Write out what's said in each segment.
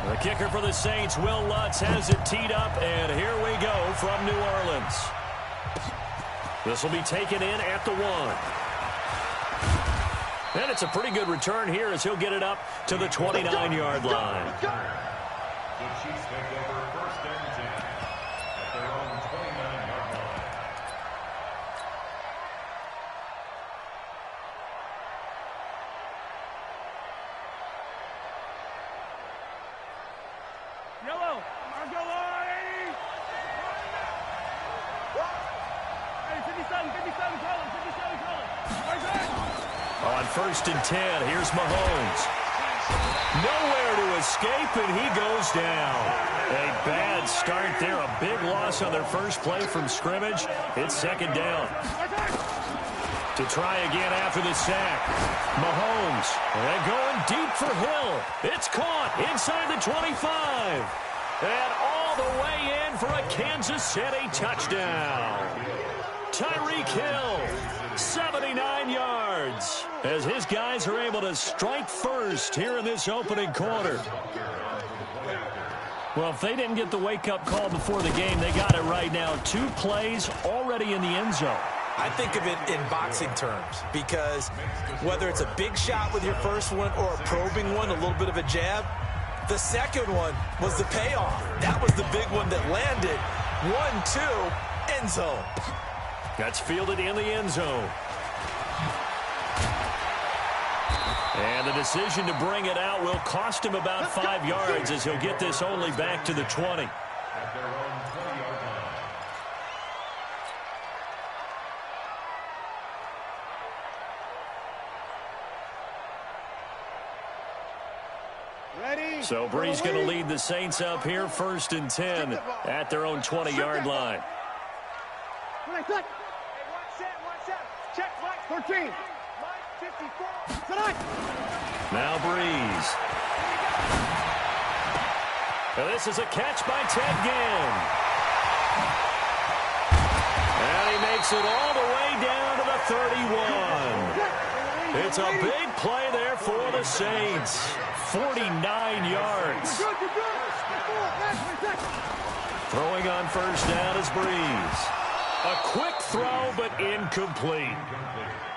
The kicker for the Saints, Will Lutz, has it teed up, and here we go from New Orleans. This will be taken in at the 1. And it's a pretty good return here as he'll get it up to the 29-yard line. The Chiefs take over 1st and 10 at their own 29-yard line. Yellow, Margo line. Hey, 57, calling. On 1st and 10, here's Mahomes. Nowhere to escape, and he goes down. A bad start there. A big loss on their first play from scrimmage. It's 2nd down. To try again after the sack. Mahomes. And going deep for Hill. It's caught inside the 25. And all the way in for a Kansas City touchdown. Tyreek Hill, 79 yards, as his guys are able to strike first here in this opening quarter. Well, if they didn't get the wake-up call before the game, they got it right now. 2 plays already in the end zone. I think of it in boxing terms, because whether it's a big shot with your first one or a probing one, a little bit of a jab, the second one was the payoff. That was the big one that landed. 1-2, end zone. That's fielded in the end zone. And the decision to bring it out will cost him about 5 yards as he'll get this only back to the 20. At their own 20-yard line. Ready? So Bree's going to lead the Saints up here 1st and 10 at their own 20-yard line. One set. Check, Mike. 13. Mike, 54. Tonight. Now Breeze. Now this is a catch by Ted Ginn. And he makes it all the way down to the 31. It's a big play there for the Saints. 49 yards. Throwing on 1st down is Breeze. A quick throw, but incomplete.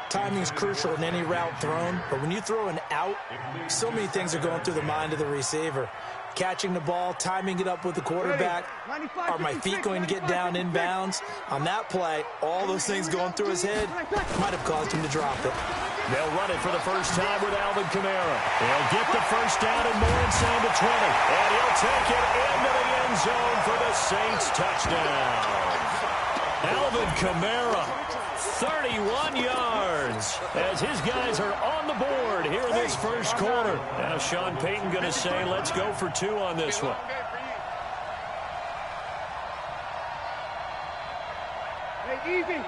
Timing's crucial in any route thrown, but when you throw an out, so many things are going through the mind of the receiver. Catching the ball, timing it up with the quarterback. Are my feet going to get down inbounds? On that play, all those things going through his head might have caused him to drop it. They'll run it for the first time with Alvin Kamara. He'll get the first down and more inside the 20. And he'll take it into the end zone for the Saints touchdown. Alvin Kamara, 31 yards, as his guys are on the board here in this first quarter. Now Sean Payton going to say, let's go for 2 on this one. Hey, easy.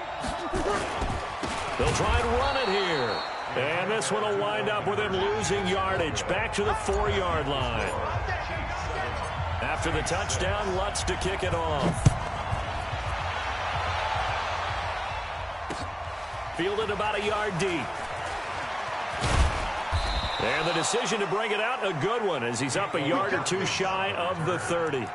They'll try and run it here. And this one will wind up with him losing yardage back to the 4-yard line. After the touchdown, Lutz to kick it off. Fielded about a yard deep. And the decision to bring it out, a good one, as he's up a yard or 2 shy of the 30.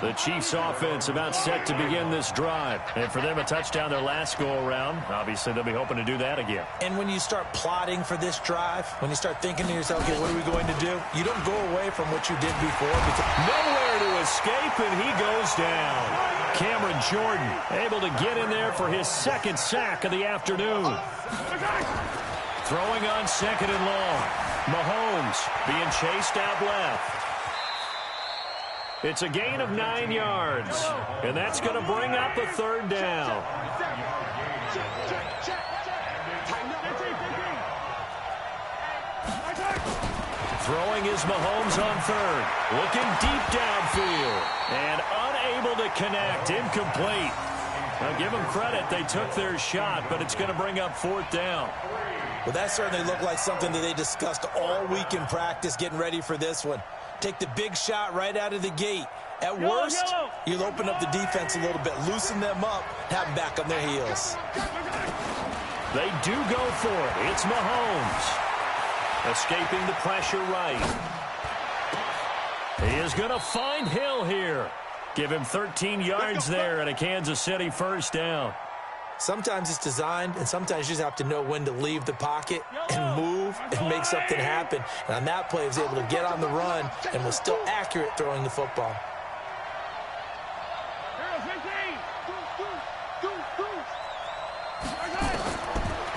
The Chiefs offense about set to begin this drive. And for them, a touchdown their last go-around. Obviously, they'll be hoping to do that again. And when you start plotting for this drive, when you start thinking to yourself, okay, what are we going to do? You don't go away from what you did before. Nowhere to escape, and he goes down. Cameron Jordan able to get in there for his 2nd sack of the afternoon. Throwing on 2nd and long. Mahomes being chased out left. It's a gain of 9 yards, and that's going to bring up a 3rd down. Throwing is Mahomes on 3rd. Looking deep downfield, and unable to connect. Incomplete. Now, give them credit. They took their shot, but it's going to bring up 4th down. Well, that certainly looked like something that they discussed all week in practice getting ready for this one. Take the big shot right out of the gate. At worst, you'll open up the defense a little bit, loosen them up, have them back on their heels. They do go for it. It's Mahomes. Escaping the pressure right. He is going to find Hill here. Give him 13 yards there and a Kansas City first down. Sometimes it's designed, and sometimes you just have to know when to leave the pocket and move and make something happen. And on that play, he was able to get on the run and was still accurate throwing the football.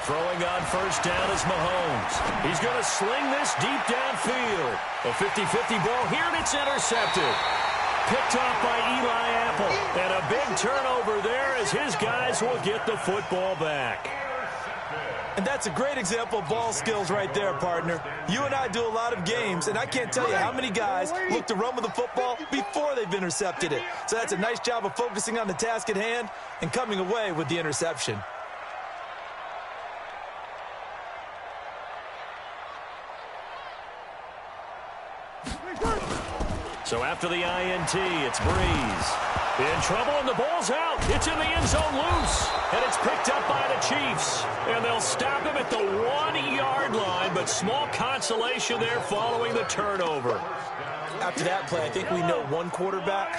Throwing on first down is Mahomes. He's going to sling this deep downfield. A 50-50 ball here, and it's intercepted. Picked off by Eli Apple. And a big turnover there as his guys will get the football back. And that's a great example of ball skills right there, partner. You and I do a lot of games, and I can't tell you how many guys look to run with the football before they've intercepted it. So that's a nice job of focusing on the task at hand and coming away with the interception. So after the INT, it's Breeze. In trouble, and the ball's out. It's in the end zone loose. And it's picked up by the Chiefs. And they'll stop him at the 1-yard line, but small consolation there following the turnover. After that play, I think we know one quarterback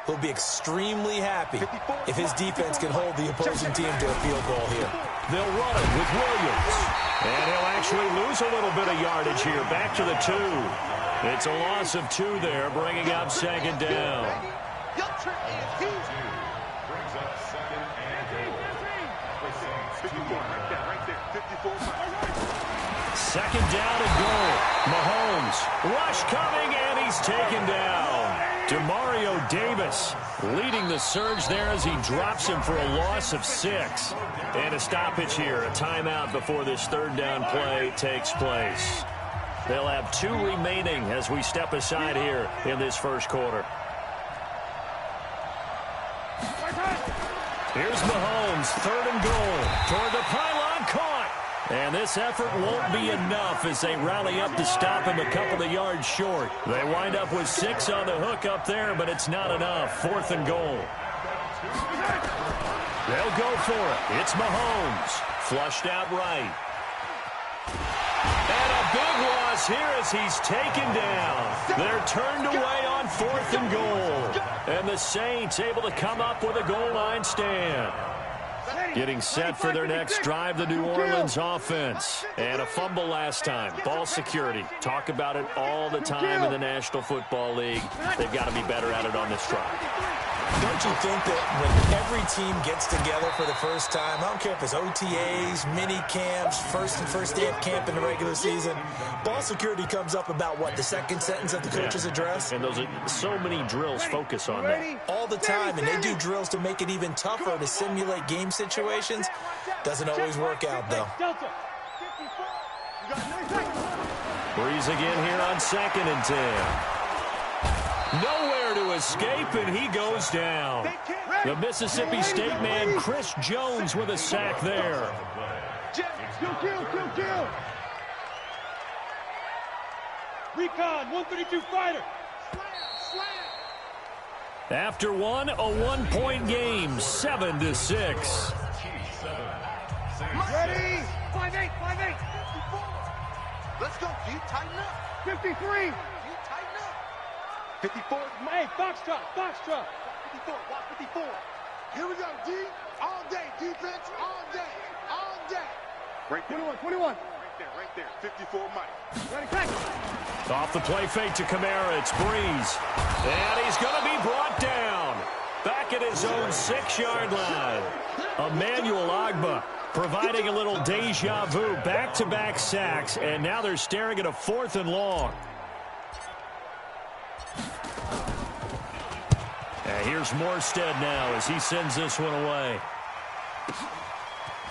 who'll be extremely happy if his defense can hold the opposing team to a field goal here. They'll run it with Williams. And he'll actually lose a little bit of yardage here, back to the 2. It's a loss of 2 there, bringing up second down. Second down and goal. Mahomes, rush coming, and he's taken down. Demario Davis leading the surge there as he drops him for a loss of 6. And a stoppage here, a timeout before this third down play takes place. They'll have 2 remaining as we step aside here in this first quarter. Here's Mahomes, 3rd and goal. Toward the pylon, caught. And this effort won't be enough as they rally up to stop him a couple of yards short. They wind up with 6 on the hook up there, but it's not enough. 4th and goal. They'll go for it. It's Mahomes. Flushed out right. And a big loss here as he's taken down. They're turned away on 4th and goal. And the Saints able to come up with a goal line stand. Getting set for their next drive, the New Orleans offense. And a fumble last time. Ball security. Talk about it all the time in the National Football League. They've got to be better at it on this drive. Don't you think that when every team gets together for the first time, I don't care if it's OTAs, mini camps, first day of camp in the regular season, ball security comes up about, what, the second sentence of the coach's address? And those are so many drills focus on that. All the time, and they do drills to make it even tougher to simulate game situations. Doesn't always work out, though. Breeze again here on 2nd and 10. Nowhere to escape, and he goes down. The Mississippi State man, Chris Jones, with a sack there. Kill. Recon, 132 fighter. Slam. After one, a 1-point game, 7-6. Ready? 5-8. 54. Let's go, Q. Tighten up. 53. Q, tighten up. 54. Hey, foxtrot. 54. Watch 54. Here we go, D. All day. Defense, all day. Right there. 21. Right there. 54, Mike. Ready, crack. Off the play fake to Kamara, it's Breeze. And he's going to be brought down. Back at his own 6-yard line. Emmanuel Ogbah providing a little deja vu. Back-to-back sacks, and now they're staring at a 4th and long. And here's Morstead now as he sends this one away.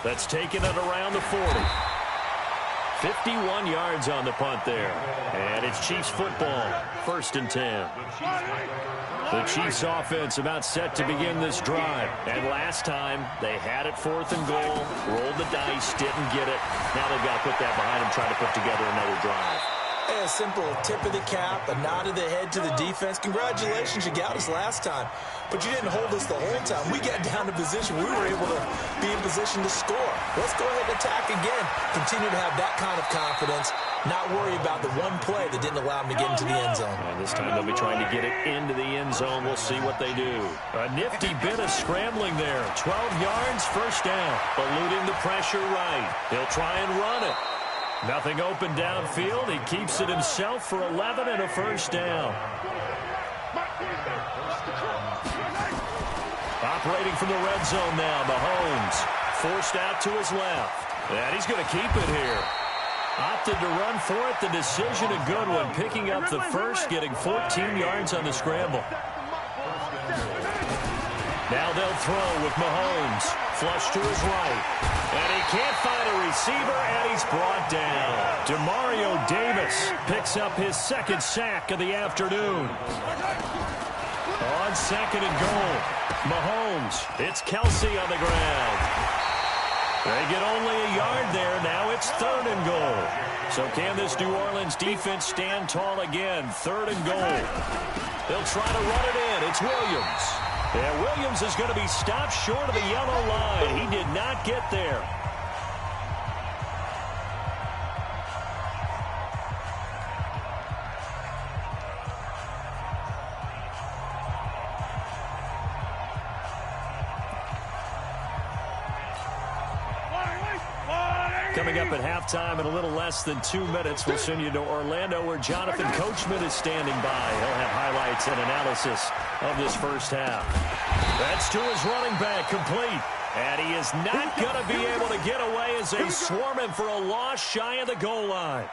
That's taken it around the 40. 51 yards on the punt there. And it's Chiefs football, 1st and 10. The Chiefs offense about set to begin this drive. And last time, they had it 4th and goal, rolled the dice, didn't get it. Now they've got to put that behind them, try to put together another drive. A simple tip of the cap, a nod of the head to the defense. Congratulations, you got us last time. But you didn't hold us the whole time. We got down to position. We were able to be in position to score. Let's go ahead and attack again. Continue to have that kind of confidence not worry about the one play that didn't allow him to get into the end zone. And this time they'll be trying to get it into the end zone. We'll see what they do. A nifty bit of scrambling there. 12 yards, first down. Eluding the pressure right. He'll try and run it. Nothing open downfield. He keeps it himself for 11 and a first down. Operating from the red zone now, Mahomes. Forced out to his left. And he's going to keep it here. Opted to run for it. The decision a good one. Picking up the first, getting 14 yards on the scramble. Now they'll throw with Mahomes. Flush to his right. And he can't find a receiver, and he's brought down. Demario Davis picks up his second sack of the afternoon. On second and goal, Mahomes. It's Kelsey on the ground. They get only a yard there. Now it's third and goal. So can this New Orleans defense stand tall again? Third and goal. They'll try to run it in. It's Williams. And Williams is going to be stopped short of the yellow line. He did not get there. Coming up at halftime in a little less than 2 minutes, we'll send you to Orlando where Jonathan Coachman is standing by. He'll have highlights and analysis of this first half. That's to his running back, complete. And he is not going to be able to get away as they swarm him for a loss shy of the goal line.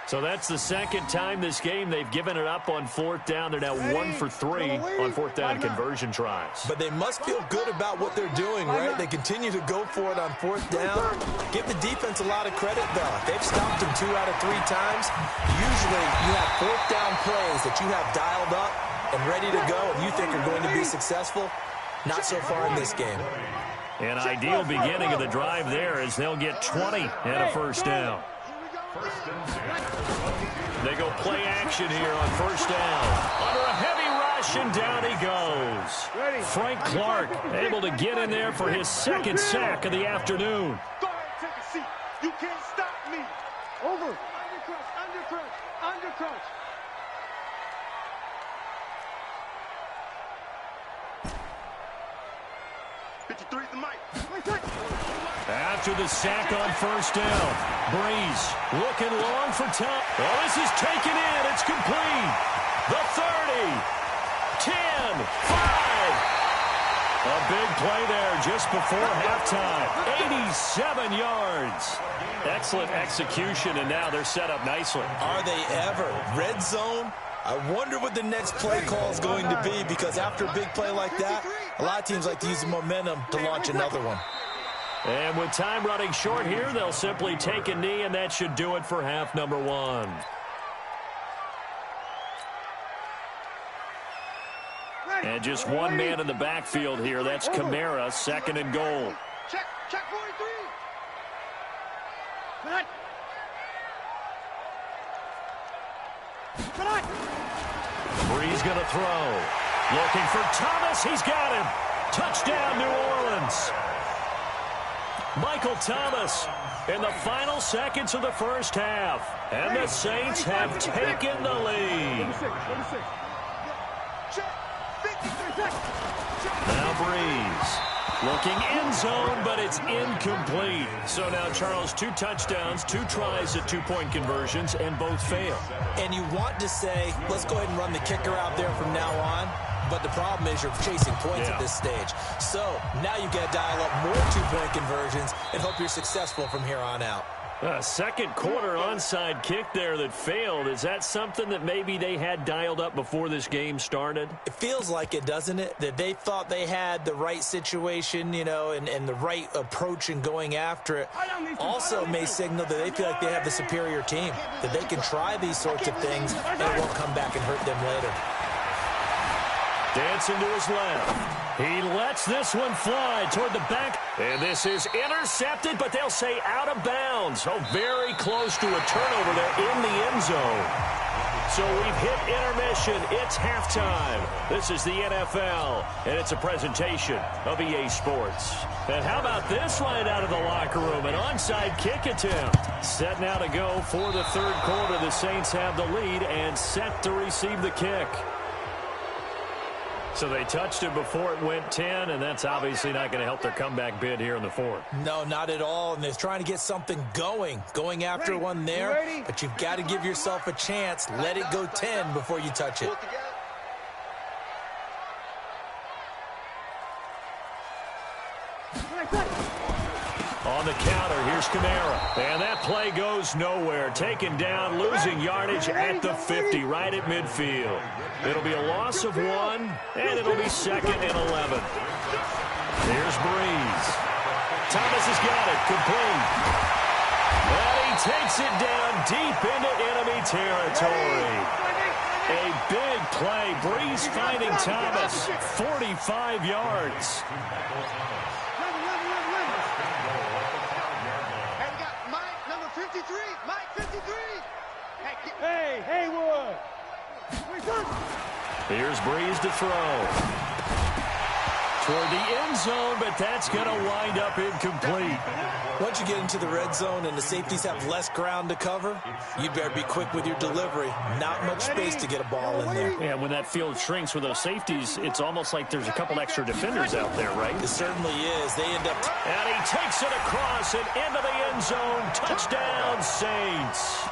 So that's the second time this game they've given it up on fourth down. They're now 1 for 3 on fourth down conversion tries. But they must feel good about what they're doing, right? They continue to go for it on fourth down. Give the defense a lot of credit, though. They've stopped him 2 out of 3 times. Usually you have fourth down plays that you have dialed up and ready to go and you think are going to be successful. Not so far in this game. An ideal beginning of the drive there as they'll get 20 and a first down. They go play action here on first down. Under a heavy rush, and down he goes. Frank Clark able to get in there for his second sack of the afternoon. Go ahead, take a seat. You can't stop me. Over. Undercrush, undercrush, undercrush. After the sack on first down, Breeze looking long for time. Oh, this is taken in. It's complete. The 30, 10, 5. A big play there just before halftime. 87 yards. Excellent execution, and now they're set up nicely. Are they ever? Red zone? I wonder what the next play call is going to be, because after a big play like that, a lot of teams like to use the momentum to launch another one. And with time running short here, they'll simply take a knee, and that should do it for half number 1. And just one man in the backfield here. That's Kamara, second and goal. Check 43. Breeze going to throw. Looking for Thomas. He's got him. Touchdown, New Orleans. Michael Thomas in the final seconds of the first half. And the Saints have taken the lead. Now Breeze looking end zone, but it's incomplete. So now, Charles, 2 touchdowns, 2 tries at 2-point conversions, and both fail. And you want to say, let's go ahead and run the kicker out there from now on. But the problem is you're chasing points at this stage. So now you've got to dial up more 2-point conversions and hope you're successful from here on out. Second quarter onside kick there that failed. Is that something that maybe they had dialed up before this game started? It feels like it, doesn't it? That they thought they had the right situation, you know, and the right approach in going after it. Also may signal that they feel like they have the superior team, that they can try these sorts of things and it won't come back and hurt them later. Dancing to his left. He lets this one fly toward the back. And this is intercepted, but they'll say out of bounds. Oh, very close to a turnover there in the end zone. So we've hit intermission. It's halftime. This is the NFL, and it's a presentation of EA Sports. And how about this line out of the locker room? An onside kick attempt. Set now to go for the third quarter. The Saints have the lead and set to receive the kick. So they touched it before it went 10, and that's obviously not going to help their comeback bid here in the fourth. No, not at all, and they're trying to get something going after one there, but you've got to give yourself a chance. Let it go 10 before you touch it. On the counter, here's Kamara. And that play goes nowhere. Taken down, losing yardage at the 50, right at midfield. It'll be a loss of 1, and it'll be 2nd and 11. Here's Breeze. Thomas has got it, complete. And he takes it down deep into enemy territory. A big play. Breeze finding Thomas, 45 yards. Hey, Haywood! Here's Breeze to throw. Toward the end zone, but that's going to wind up incomplete. Once you get into the red zone and the safeties have less ground to cover, you better be quick with your delivery. Not much space to get a ball in there. Yeah, when that field shrinks with those safeties, it's almost like there's a couple extra defenders out there, right? It certainly is. They end up... And he takes it across and into the end zone. Touchdown, Saints.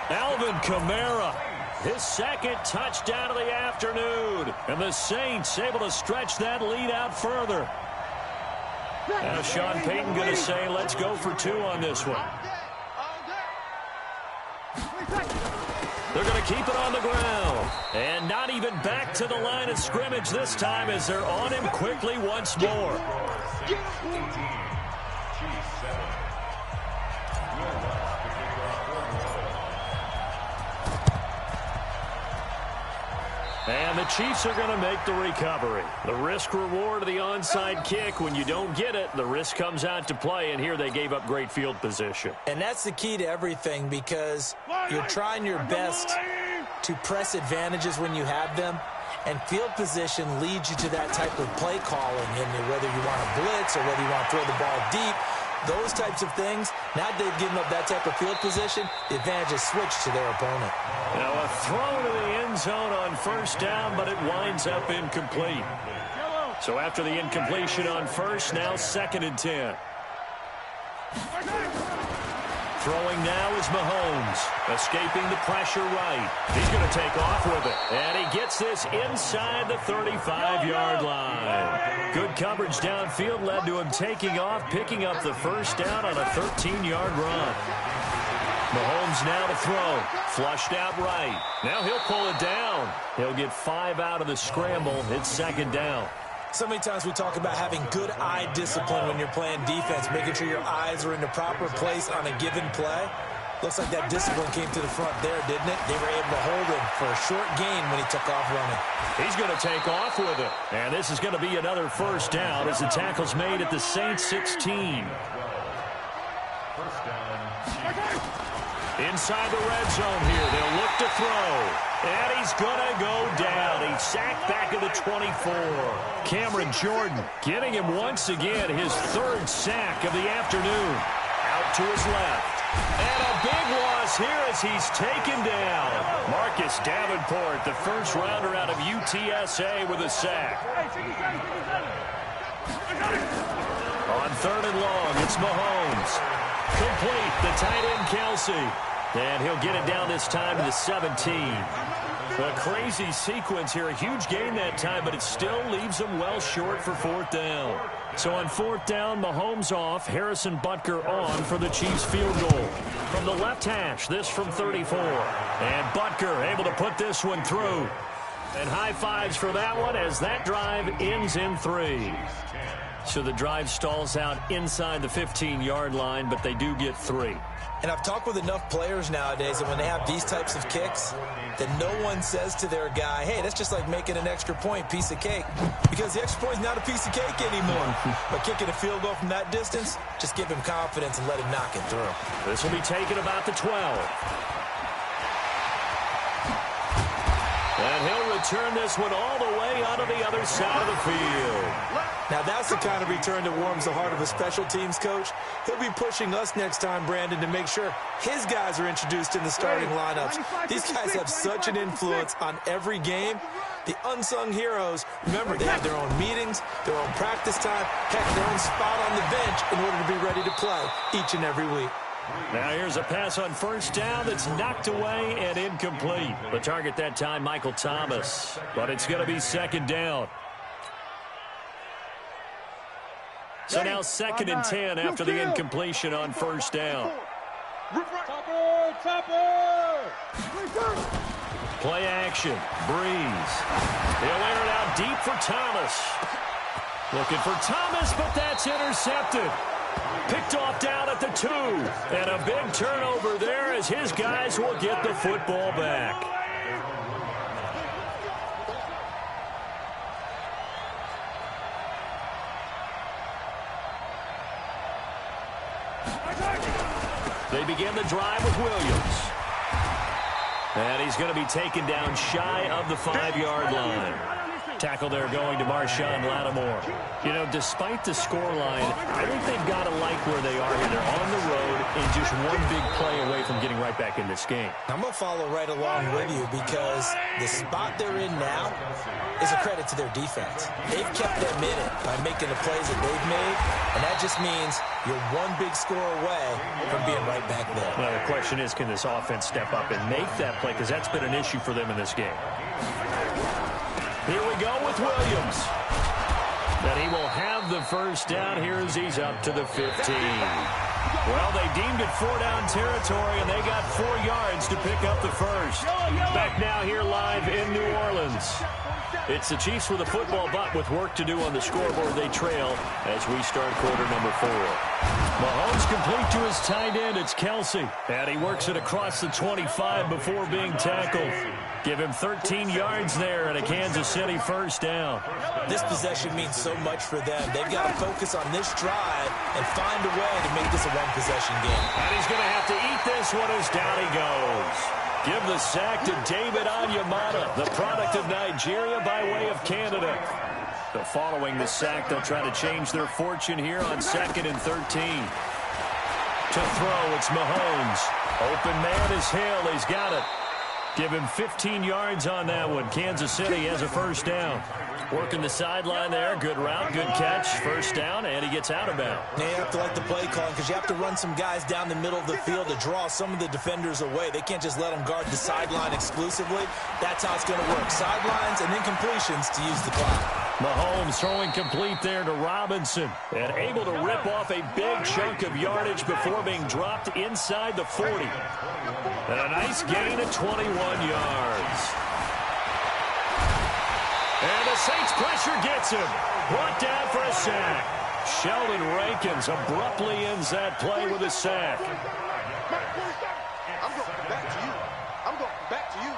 Alvin Kamara, his second touchdown of the afternoon. And the Saints able to stretch that lead out further. Now Sean Payton going to say, let's go for 2 on this one. They're going to keep it on the ground. And not even back to the line of scrimmage this time as they're on him quickly once more. And the Chiefs are going to make the recovery. The risk-reward of the onside kick. When you don't get it, the risk comes out to play, and here they gave up great field position. And that's the key to everything, because you're trying your best to press advantages when you have them, and field position leads you to that type of play calling, and whether you want to blitz or whether you want to throw the ball deep, those types of things. Now they've given up that type of field position, the advantage is switched to their opponent. Now a throw to the end zone on first down, but it winds up incomplete. So after the incompletion on first, now 2nd and 10. Throwing now is Mahomes, escaping the pressure right. He's going to take off with it, and he gets this inside the 35-yard line. Good coverage downfield led to him taking off, picking up the first down on a 13-yard run. Mahomes now to throw, flushed out right. Now he'll pull it down. He'll get 5 out of the scramble. It's 2nd down. So many times we talk about having good eye discipline when you're playing defense, making sure your eyes are in the proper place on a given play. Looks like that discipline came to the front there, didn't it? They were able to hold him for a short gain when he took off running. He's going to take off with it. And this is going to be another first down as the tackle's made at the Saints 16. Inside the red zone here, they'll look to throw. And he's going to go down. He's sacked back at the 24. Cameron Jordan getting him once again his 3rd sack of the afternoon. Out to his left. And a big loss here as he's taken down. Marcus Davenport, the first rounder out of UTSA with a sack. On 3rd and long, it's Mahomes. Complete, the tight end Kelsey. And he'll get it down this time to the 17. A crazy sequence here. A huge gain that time, but it still leaves them well short for 4th down. So on 4th down, Mahomes off. Harrison Butker on for the Chiefs field goal. From the left hash, this from 34. And Butker able to put this one through. And high fives for that one as that drive ends in 3. So the drive stalls out inside the 15-yard line, but they do get 3. And I've talked with enough players nowadays that when they have these types of kicks, that no one says to their guy, hey, that's just like making an extra point, piece of cake. Because the extra point is not a piece of cake anymore. But kicking a field goal from that distance, just give him confidence and let him knock it through. This will be taken about the 12. And he'll return this one all the way onto the other side of the field. Now, that's the kind of return that warms the heart of a special teams coach. He'll be pushing us next time, Brandon, to make sure his guys are introduced in the starting lineups. These guys have such an influence on every game. The unsung heroes, remember, they have their own meetings, their own practice time, heck, their own spot on the bench in order to be ready to play each and every week. Now here's a pass on first down that's knocked away and incomplete. The target that time, Michael Thomas. But it's going to be second down. So now 2nd and 10 after the incompletion on first down. Play action. Breeze. He'll air it out deep for Thomas. Looking for Thomas, but that's intercepted. Picked off down at the 2. And a big turnover there as his guys will get the football back. They begin the drive with Williams. And he's going to be taken down shy of the 5-yard line. Tackle there going to Marshawn Lattimore. You know, despite the scoreline, I think they've got to like where they are here. They're on the road and just one big play away from getting right back in this game. I'm going to follow right along with you because the spot they're in now is a credit to their defense. They've kept them in it by making the plays that they've made, and that just means you're one big score away from being right back there. Well, the question is, can this offense step up and make that play? Because that's been an issue for them in this game. Here we go with Williams. And he will have the first down here as he's up to the 15. Well, they deemed it 4-down territory, and they got 4 yards to pick up the first. Back now here live in New Orleans. It's the Chiefs with a football, but with work to do on the scoreboard, they trail as we start quarter number 4. Mahomes complete to his tight end. It's Kelsey. And he works it across the 25 before being tackled. Give him 13 yards there and a Kansas City first down. This possession means so much for them. They've got to focus on this drive and find a way to make this a one-possession game. And he's going to have to eat this one as down he goes. Give the sack to David Onyemata, the product of Nigeria by way of Canada. So following the sack, they'll try to change their fortune here on 2nd and 13. To throw, it's Mahomes. Open man is Hill. He's got it. Give him 15 yards on that one. Kansas City has a first down. Working the sideline there. Good route, good catch. First down, and he gets out of bounds. Now you have to like the play calling because you have to run some guys down the middle of the field to draw some of the defenders away. They can't just let them guard the sideline exclusively. That's how it's going to work. Sidelines and then completions to use the clock. Mahomes throwing complete there to Robinson. And able to rip off a big chunk of yardage before being dropped inside the 40. And a nice gain of 21 yards. And the Saints pressure gets him. Brought down for a sack. Sheldon Rankins abruptly ends that play with a sack. I'm going back to you. I'm going back to you.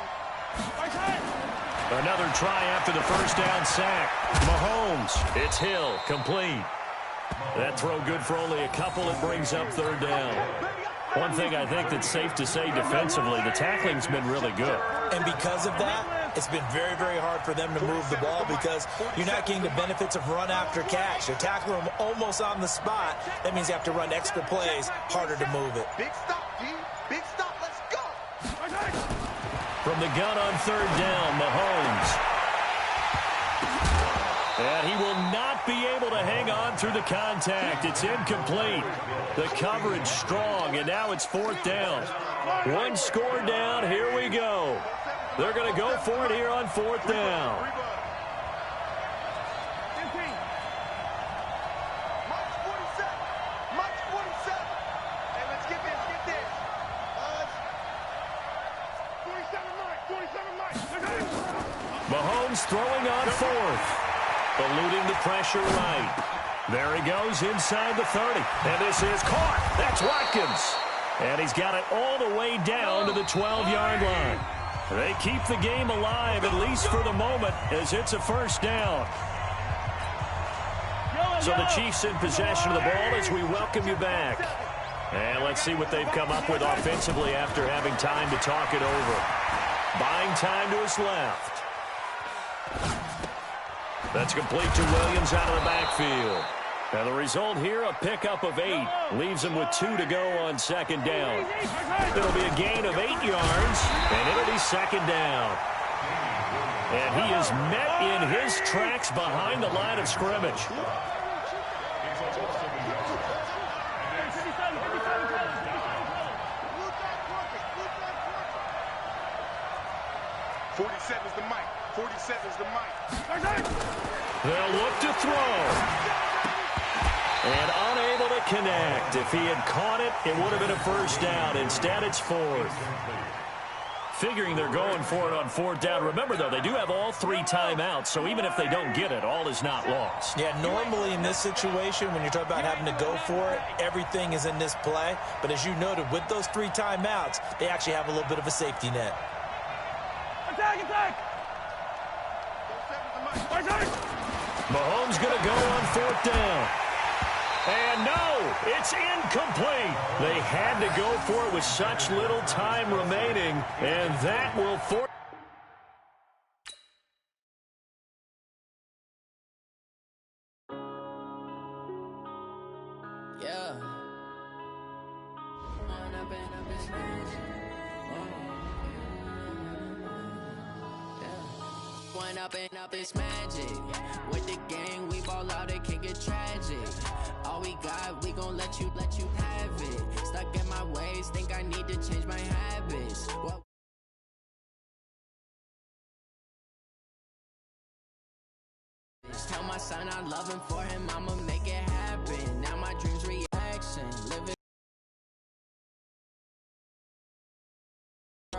Another try after the first down sack. Mahomes, it's Hill, complete. That throw good for only a couple. It brings up third down. One thing I think that's safe to say defensively, the tackling's been really good. And because of that, it's been very, very hard for them to move the ball because you're not getting the benefits of run after catch. You're tackling them almost on the spot. That means you have to run extra plays, harder to move it. Big stop, D. Big stop. Let's go. From the gun on third down, Mahomes. And he will not be able to hang on through the contact. It's incomplete. The coverage strong, and now it's fourth down. One score down. Here we go. They're going to go for it here on fourth down. March 47. March 47. Hey, let's get this. Get this. 47 Mike. Mahomes throwing on fourth. Eluding the pressure right. There he goes inside the 30. And this is caught. That's Watkins. And he's got it all the way down to the 12-yard line. They keep the game alive, at least for the moment, as it's a first down. So the Chiefs in possession of the ball as we welcome you back. And let's see what they've come up with offensively after having time to talk it over. Buying time to his left. That's complete to Williams out of the backfield. Now the result here, a pickup of 8. Leaves him with 2 to go on second down. It'll be a gain of 8 yards, and it'll be second down. And he is met in his tracks behind the line of scrimmage. 47's the mic. 47's the mic. They'll look to throw. And unable to connect. If he had caught it, it would have been a first down. Instead, it's 4th. Figuring they're going for it on 4th down. Remember, though, they do have all 3 timeouts, so even if they don't get it, all is not lost. Yeah, normally in this situation, when you're talking about having to go for it, everything is in this play. But as you noted, with those 3 timeouts, they actually have a little bit of a safety net. Attack, attack! Mahomes going to go on 4th down. And no, it's incomplete. They had to go for it with such little time remaining, and that will force. Yeah. One up and up is magic. With the gang, we ball out, it can get tragic. All we got, we gon' let you have it. Stuck in my ways, think I need to change my habits. What tell my son I love him, for him I'ma make it happen. Now my dreams reaction, living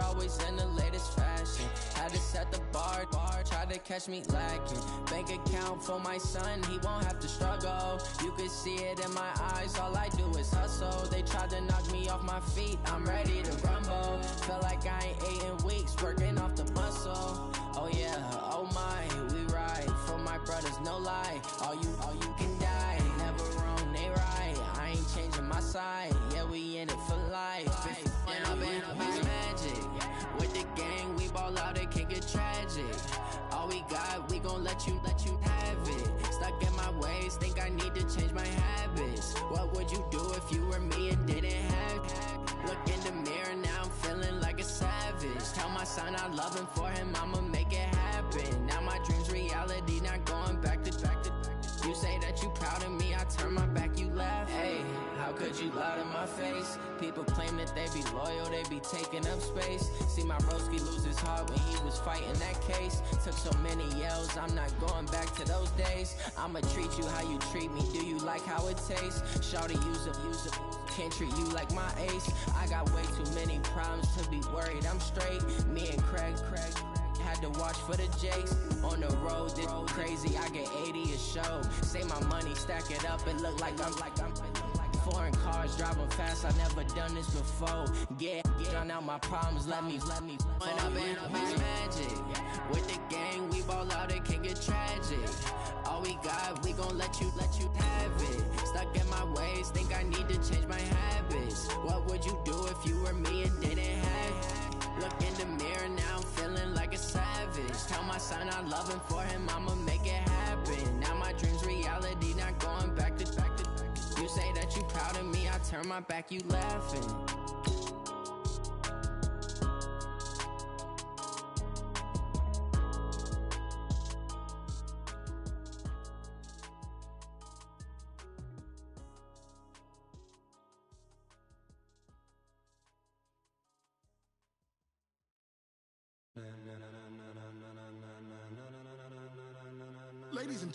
always in the latest fashion. Had to set the bar, try to catch me lacking. Bank account for my son, he won't have to struggle. You can see it in my eyes, all I do is hustle. They tried to knock me off my feet, I'm ready to rumble. Feel like I ain't ate in weeks, working off the muscle. Oh yeah, oh my, we ride for my brothers, no lie. All you can die, never wrong, they right. I ain't changing my side, yeah, we in it for life. And I've been magic. With the gang, we ball out, it can get tragic. All we got, we gon' let you have it. Stuck in my ways, think I need to change my habits. What would you do if you were me and didn't have it? Look in the mirror, now I'm feeling like a savage. Tell my son I love him, for him I'ma make it happen. Now my dreams reality, not going back to. You say that you proud of me, I turn my back, you laugh. Hey, how could you lie to my face? People claim that they be loyal, they be taking up space. See my broski lose his heart when he was fighting that case. Took so many yells, I'm not going back to those days. I'ma treat you how you treat me, do you like how it tastes? Shawty, use up, can't treat you like my ace. I got way too many problems to be worried, I'm straight. Me and Craig had to watch for the Jakes. On the road, this crazy, I get 80 a show. Say my money, stack it up, it look like I'm foreign cars, driving fast, I never done this before. Get drown out my problems, let me When I've been magic. With the gang, we ball out, it can get tragic. All we got, we gon' let you have it. Stuck in my ways, think I need to change my habits. What would you do if you were me and didn't have it? Look in the mirror, now I'm feeling like a savage. Tell my son I love him, for him I'ma make it happen. Now my dreams reality, not going back to. You say that you proud of me, I turn my back, you laughing. Ladies and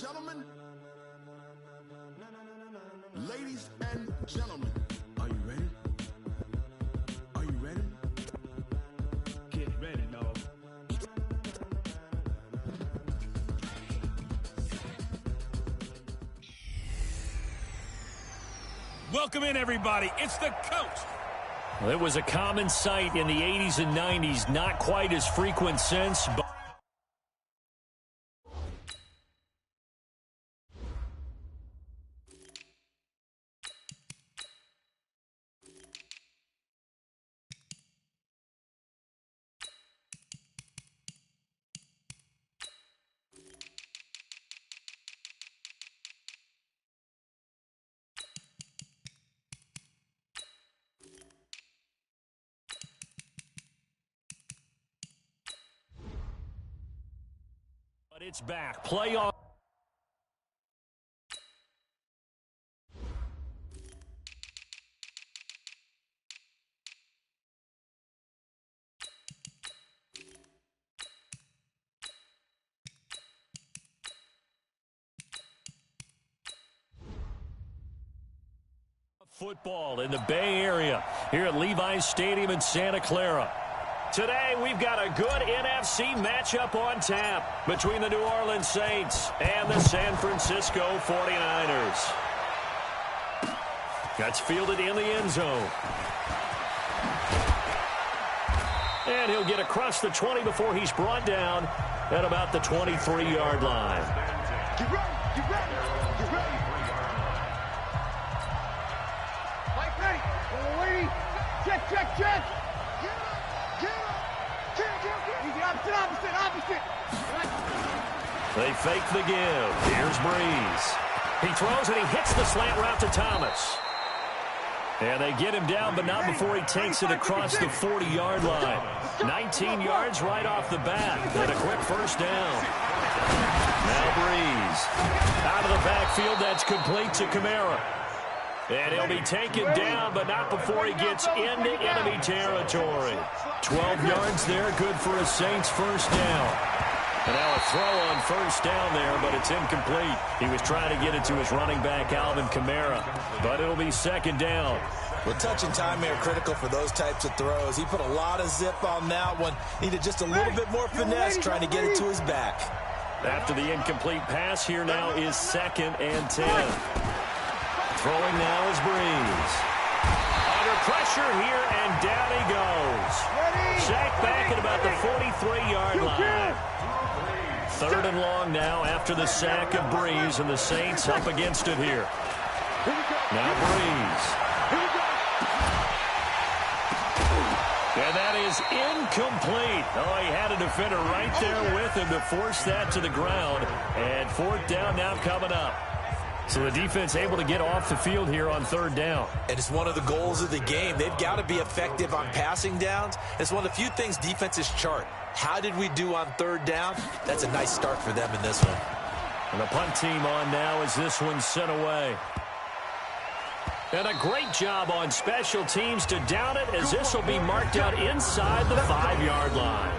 gentlemen, are you ready? Are you ready? Get ready, dog. Welcome in, everybody. It's the coach. Well, it was a common sight in the 80s and 90s, not quite as frequent since, but It's back. Play on. Football in the Bay Area here at Levi's Stadium in Santa Clara. Today, we've got a good NFC matchup on tap between the New Orleans Saints and the San Francisco 49ers. That's fielded in the end zone. And he'll get across the 20 before he's brought down at about the 23-yard line. Get ready, get ready, get ready. Mike, ready. Lady. Check, check, check. Opposite. They fake the give. Here's Breeze. He throws and he hits the slant route to Thomas. And they get him down, but not before he takes it across the 40-yard line. 19 yards right off the bat. And a quick first down. Now Breeze. Out of the backfield, that's complete to Kamara. And he'll be taken down, but not before he gets into enemy territory. 12 yards there, good for a Saints first down. And now a throw on first down there, but it's incomplete. He was trying to get it to his running back, Alvin Kamara, but it'll be second down. Well, touch and timing are critical for those types of throws. He put a lot of zip on that one. Needed just a little bit more finesse trying to get it to his back. After the incomplete pass, here now is 2nd and 10. Throwing now is Breeze. Under pressure here, and down he goes. Sacked back at about the 43-yard line. 3rd and long now after the sack of Breeze, and the Saints up against it here. Now Breeze. And that is incomplete. Oh, he had a defender right there with him to force that to the ground. And 4th down now coming up. So the defense able to get off the field here on 3rd down. And it's one of the goals of the game. They've got to be effective on passing downs. It's one of the few things defenses chart. How did we do on 3rd down? That's a nice start for them in this one. And the punt team on now as this one's sent away. And a great job on special teams to down it, as this will be marked out inside the 5-yard line.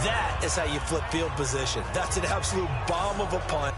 That is how you flip field position. That's an absolute bomb of a punt.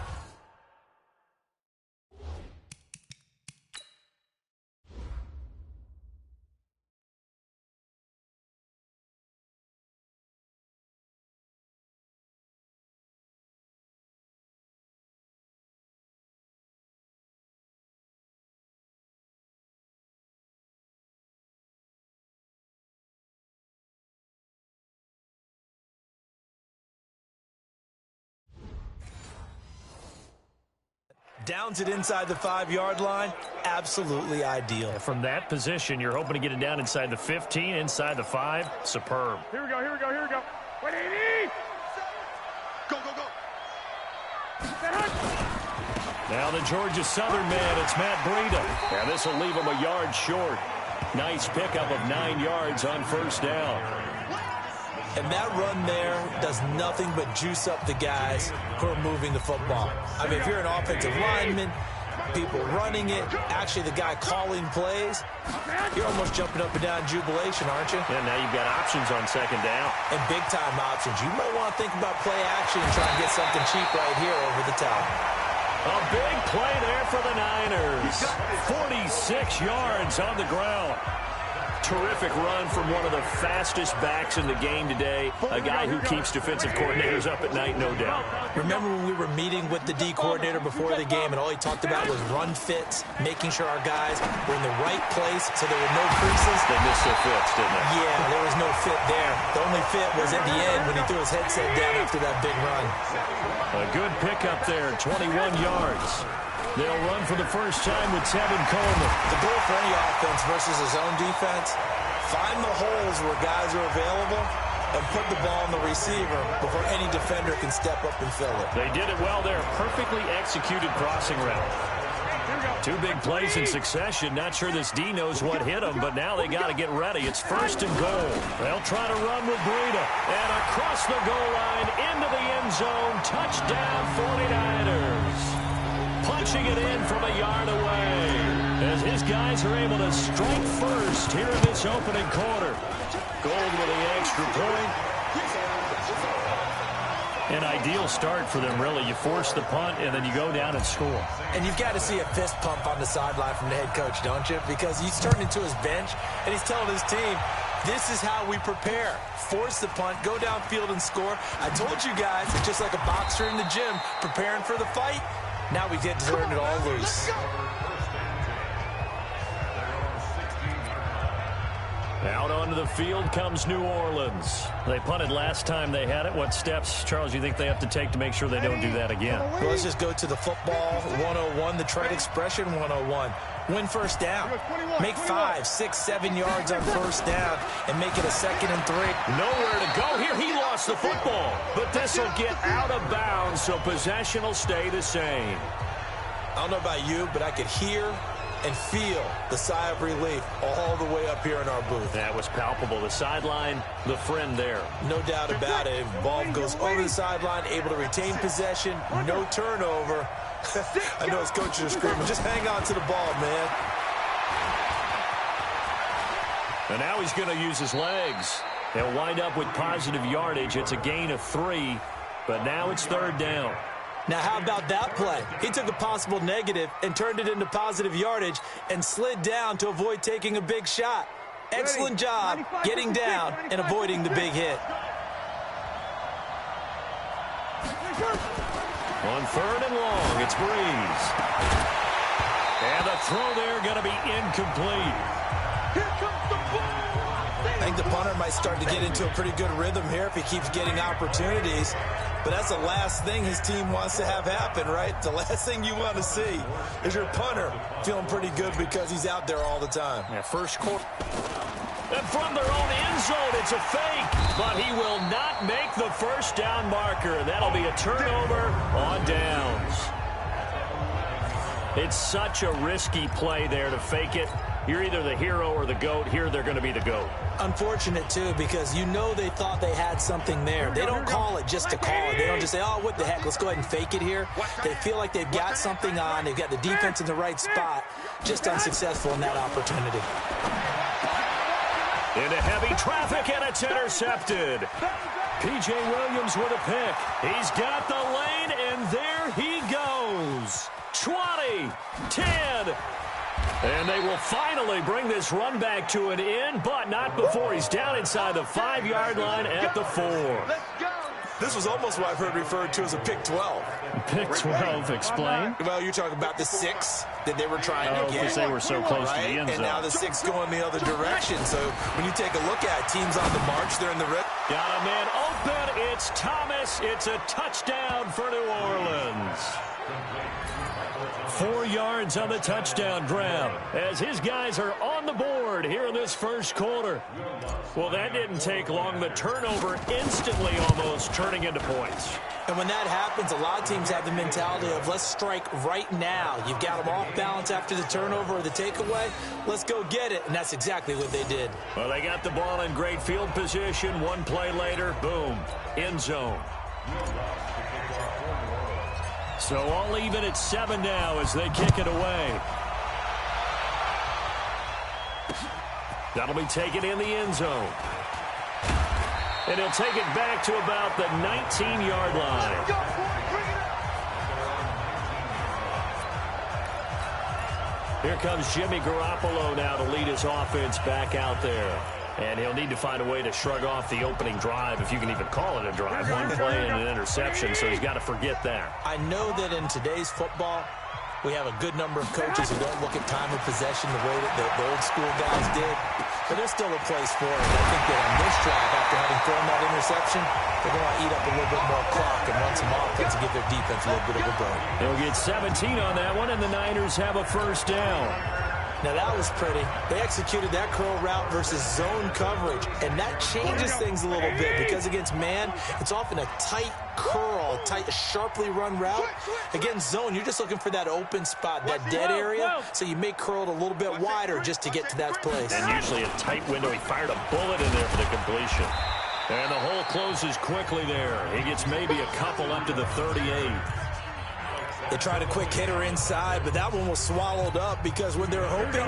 Downs it inside the 5-yard line. Absolutely ideal. From that position, you're hoping to get it down inside the 15, inside the 5. Superb. Here we go, here we go, here we go. Wait, 80! Go, go, go. Now the Georgia Southern man, it's Matt Breida. And this will leave him a yard short. Nice pickup of 9 yards on 1st down. And that run there does nothing but juice up the guys who are moving the football. I mean, if you're an offensive lineman, people running it, actually the guy calling plays, you're almost jumping up and down in jubilation, aren't you? And now you've got options on 2nd down. And big-time options. You might want to think about play action and try and get something cheap right here over the top. A big play there for the Niners. 46 yards on the ground. Terrific run from one of the fastest backs in the game today. A guy who keeps defensive coordinators up at night, no doubt. Remember when we were meeting with the D coordinator before the game and all he talked about was run fits, making sure our guys were in the right place so there were no creases? They missed their fits, didn't they? Yeah, there was no fit there. The only fit was at the end when he threw his headset down after that big run. A good pickup there, 21 yards. They'll run for the first time with Tevin Coleman. The goal for any offense versus his own defense, find the holes where guys are available and put the ball on the receiver before any defender can step up and fill it. They did it well there. Perfectly executed crossing route. Two big plays in succession. Not sure this D knows what hit him, but now they got to get ready. It's 1st and goal. They'll try to run with Breida. And across the goal line into the end zone. Touchdown 49ers. Punching it in from a yard away. As his guys are able to strike first here in this opening quarter. Gold with the extra point. An ideal start for them, really. You force the punt, and then you go down and score. And you've got to see a fist pump on the sideline from the head coach, don't you? Because he's turned into his bench, and he's telling his team, this is how we prepare. Force the punt, go downfield and score. I told you guys, it's just like a boxer in the gym preparing for the fight. Now we get to turn it all loose. Out onto the field comes New Orleans. They punted last time they had it. What steps, Charles, you think they have to take to make sure they don't do that again? Well, let's just go to the football 101, the trade expression 101. Win first down. Make 5, 6, 7 yards on first down and make it a 2nd and 3. Nowhere to go here. He lost the football. But this will get out of bounds, so possession will stay the same. I don't know about you, but I could hear and feel the sigh of relief all the way up here in our booth. That was palpable. The sideline, the friend there. No doubt about it. Ball goes over the sideline, able to retain possession, no turnover. I know his coaches are screaming, just hang on to the ball, man. And now he's going to use his legs. They'll wind up with positive yardage. It's a gain of 3, but now it's 3rd down. Now, how about that play? He took a possible negative and turned it into positive yardage and slid down to avoid taking a big shot. Excellent job getting down and avoiding the big hit. On 3rd and long, it's Breeze. And the throw there going to be incomplete. Here comes the ball. I think the punter might start to get into a pretty good rhythm here if he keeps getting opportunities. But that's the last thing his team wants to have happen, right? The last thing you want to see is your punter feeling pretty good because he's out there all the time. Yeah, first quarter. And from their own end zone, it's a fake. But he will not make the first down marker. That'll be a turnover on downs. It's such a risky play there to fake it. You're either the hero or the GOAT. Here, they're going to be the GOAT. Unfortunate, too, because you know they thought they had something there. They don't call it just to call it. They don't just say, oh, what the heck, let's go ahead and fake it here. They feel like they've got something on. They've got the defense in the right spot. Just unsuccessful in that opportunity. Into heavy traffic, and it's intercepted. P.J. Williams with a pick. He's got the lane, and there he goes. 20, 10. And they will finally bring this run back to an end, but not before he's down inside the 5-yard line at the 4. Let's go. This was almost what I've heard referred to as a pick 12. Pick 12, explain. Well, you're talking about the 6 that they were trying to get. Because they were so close right? to the end zone. And now the 6 going the other direction. So when you take a look at it, teams on the march, they're in the red. Got a man open. It's Thomas. It's a touchdown for New Orleans. 4 yards on the touchdown grab as his guys are on the board here in this first quarter. Well, that didn't take long. The turnover instantly almost turning into points. And when that happens, a lot of teams have the mentality of let's strike right now. You've got them off balance after the turnover or the takeaway. Let's go get it. And that's exactly what they did. Well, they got the ball in great field position. One play later, boom, end zone. So all even at 7 now as they kick it away. That'll be taken in the end zone. And he'll take it back to about the 19-yard line. Here comes Jimmy Garoppolo now to lead his offense back out there. And he'll need to find a way to shrug off the opening drive, if you can even call it a drive. One play and an interception, so he's got to forget that. I know that in today's football, we have a good number of coaches who don't look at time of possession the way that the old school guys did. But there's still a place for it. I think that on this drive, after having thrown that interception, they're going to eat up a little bit more clock and run some offense and give their defense a little bit of a break. They'll get 17 on that one, and the Niners have a first down. Now that was pretty. They executed that curl route versus zone coverage, and that changes things a little bit because against man, it's often a tight curl, tight, sharply run route. Against zone, you're just looking for that open spot, that dead area, so you may curl it a little bit wider just to get to that place. And usually a tight window. He fired a bullet in there for the completion. And the hole closes quickly there. He gets maybe a couple up to the 38. They tried a quick hitter inside, but that one was swallowed up because when they're hoping,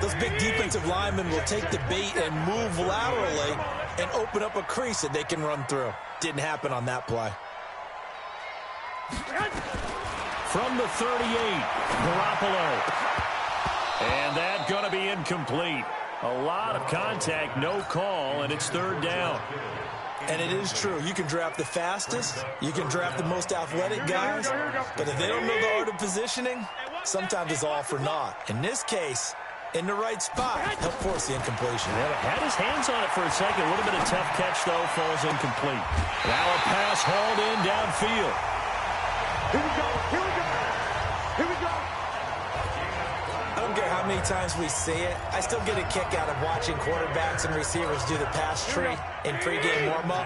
those big defensive linemen will take the bait and move laterally and open up a crease that they can run through. Didn't happen on that play. From the 38, Garoppolo. And that's going to be incomplete. A lot of contact, no call, and it's third down. And it is true. You can draft the fastest. You can draft the most athletic guys. But if they don't know the art of positioning, sometimes it's all for naught. In this case, in the right spot, help force the incompletion. Yeah, had his hands on it for a second. Would have been a tough catch, though. Falls incomplete. Now a pass hauled in downfield. Here we go. Here we go. Here we go. I don't care how many times we see it. I still get a kick out of watching quarterbacks and receivers do the pass tree in pregame warm-up.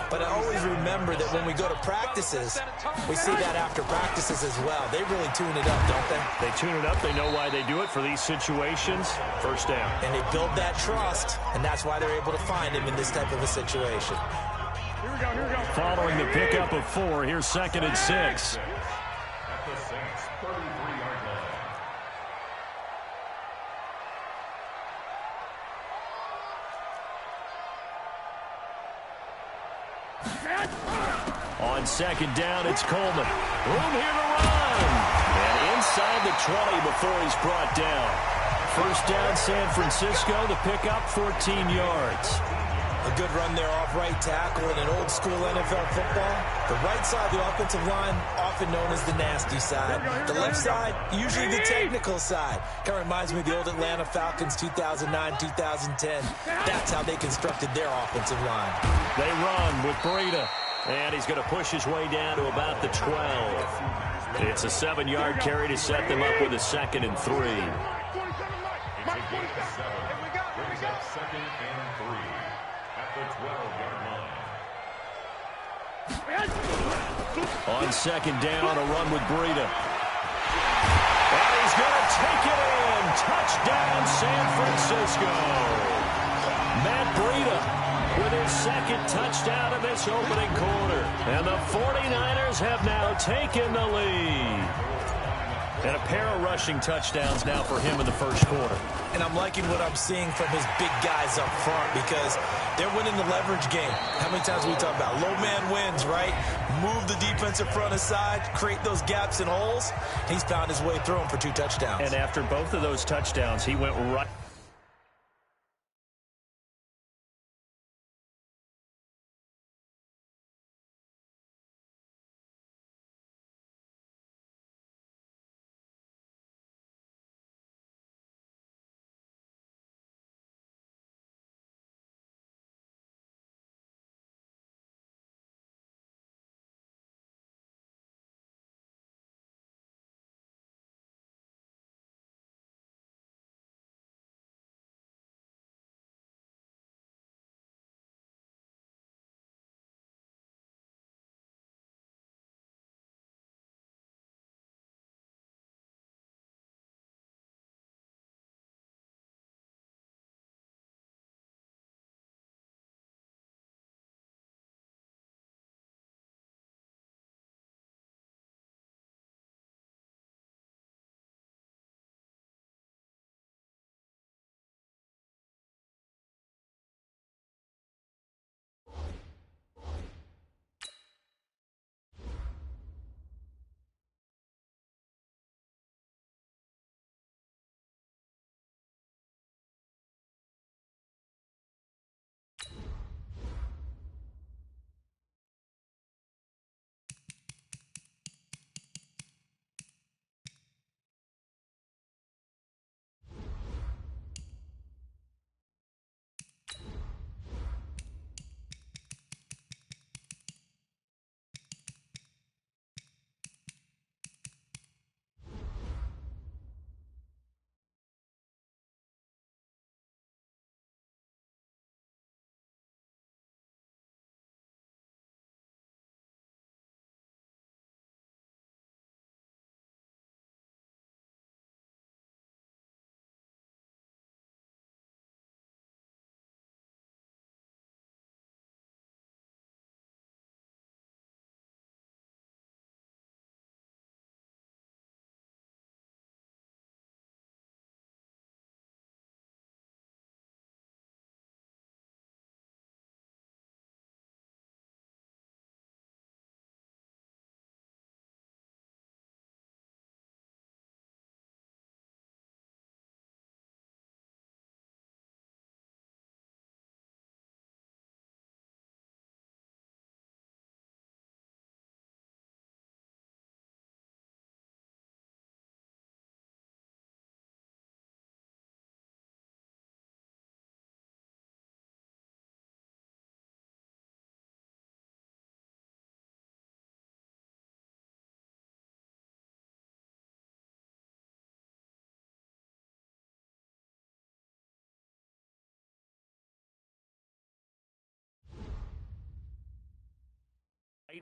But I always remember that when we go to practices, we see that after practices as well. They really tune it up, don't they? They tune it up. They know why they do it for these situations. First down. And they build that trust, and that's why they're able to find him in this type of a situation. Here we go. Here we go. Following the pickup of 4, here's 2nd and 6. At the Saints' 33-yard line. On 2nd down, it's Coleman. Room here to run. And inside the 20 before he's brought down. First down, San Francisco. The pickup, 14 yards. A good run there off right tackle in an old-school NFL football. The right side of the offensive line, often known as the nasty side. The left side, usually the technical side. Kind of reminds me of the old Atlanta Falcons 2009-2010. That's how they constructed their offensive line. They run with Breida. And he's going to push his way down to about the 12. It's a 7-yard carry to set them up with a 2nd and 3. It's a gain of 7. Brings up 2nd and 3 at the 12-yard line. On 2nd down, a run with Breida. And he's going to take it in. Touchdown, San Francisco. Matt Breida with his 2nd touchdown in this opening quarter. And the 49ers have now taken the lead. And a pair of rushing touchdowns now for him in the first quarter. And I'm liking what I'm seeing from his big guys up front because they're winning the leverage game. How many times we talk about low man wins, right? Move the defensive front aside, create those gaps and holes. He's found his way through them for 2 touchdowns. And after both of those touchdowns, he went right.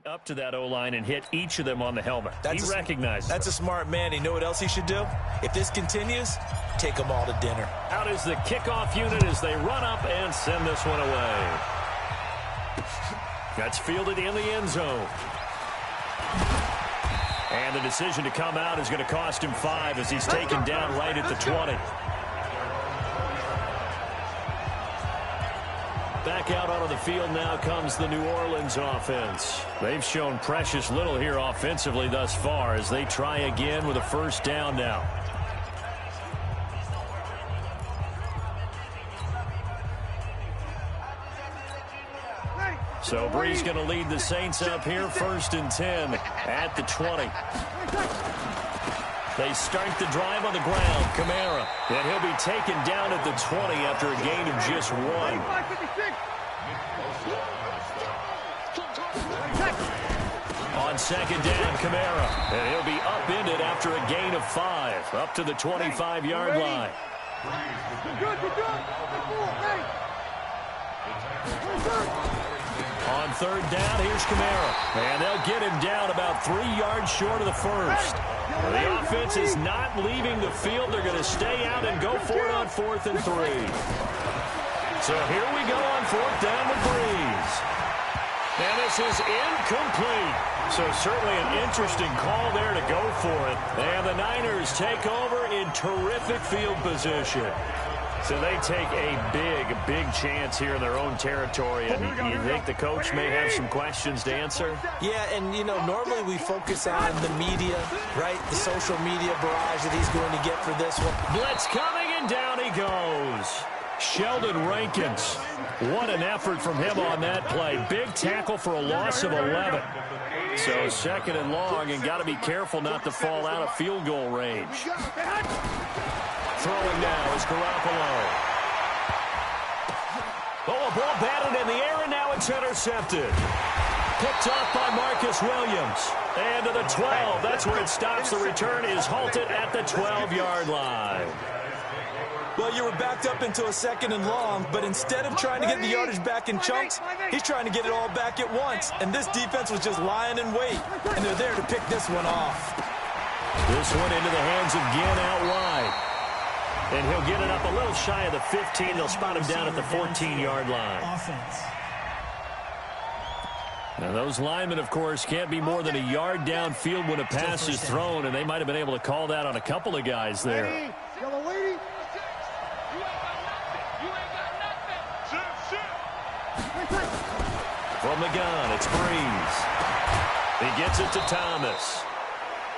Up to that O-line and hit each of them on the helmet. He recognizes That's a smart man. You know what else he should do? If this continues, take them all to dinner. Out is the kickoff unit as they run up and send this one away. That's fielded in the end zone. And the decision to come out is going to cost him 5 as he's taken down right at the 20. Back out onto the field now comes the New Orleans offense. They've shown precious little here offensively thus far as they try again with a first down now. So Bree's going to lead the Saints up here 1st and 10 at the 20. They start the drive on the ground. Kamara. And he'll be taken down at the 20 after a gain of just 1. On 2nd down, Kamara. And he'll be upended after a gain of 5. Up to the 25-yard line. On 3rd down, here's Kamara. And they'll get him down about 3 yards short of the first. The offense is not leaving the field. They're going to stay out and go for it on 4th and 3. So here we go on 4th down with Breeze. And this is incomplete. So certainly an interesting call there to go for it. And the Niners take over in terrific field position. So they take a big chance here in their own territory. And you think the coach may have some questions to answer? Yeah, and, you know, normally we focus on the media, right? The social media barrage that he's going to get for this one. Blitz coming, and down he goes. Sheldon Rankins. What an effort from him on that play. Big tackle for a loss of 11. So 2nd and long, and got to be careful not to fall out of field goal range. Throwing now is Garoppolo. Oh, a ball batted in the air, and now it's intercepted. Picked off by Marcus Williams. And to the 12. That's where it stops. The return is halted at the 12-yard line. Well, you were backed up into a 2nd and long, but instead of trying to get the yardage back in chunks, he's trying to get it all back at once. And this defense was just lying in wait, and they're there to pick this one off. This one into the hands of Ginn out wide. And he'll get it up a little shy of the 15. They'll spot him down at the 14-yard line. Now, those linemen, of course, can't be more than a yard downfield when a pass is thrown, and they might have been able to call that on a couple of guys there. From the gun, it's Breeze. He gets it to Thomas.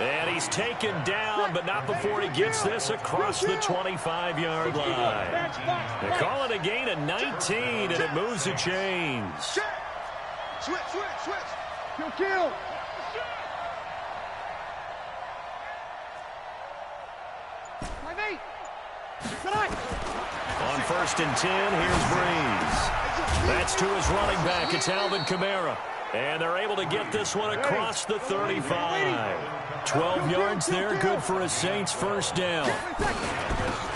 And he's taken down, but not before he gets this across the 25-yard line. They call it a gain of 19, and it moves the chains. Switch. Kill. On 1st and 10, here's Breeze. That's to his running back. It's Alvin Kamara. And they're able to get this one across the 35. 12 yards there, good for a Saints first down.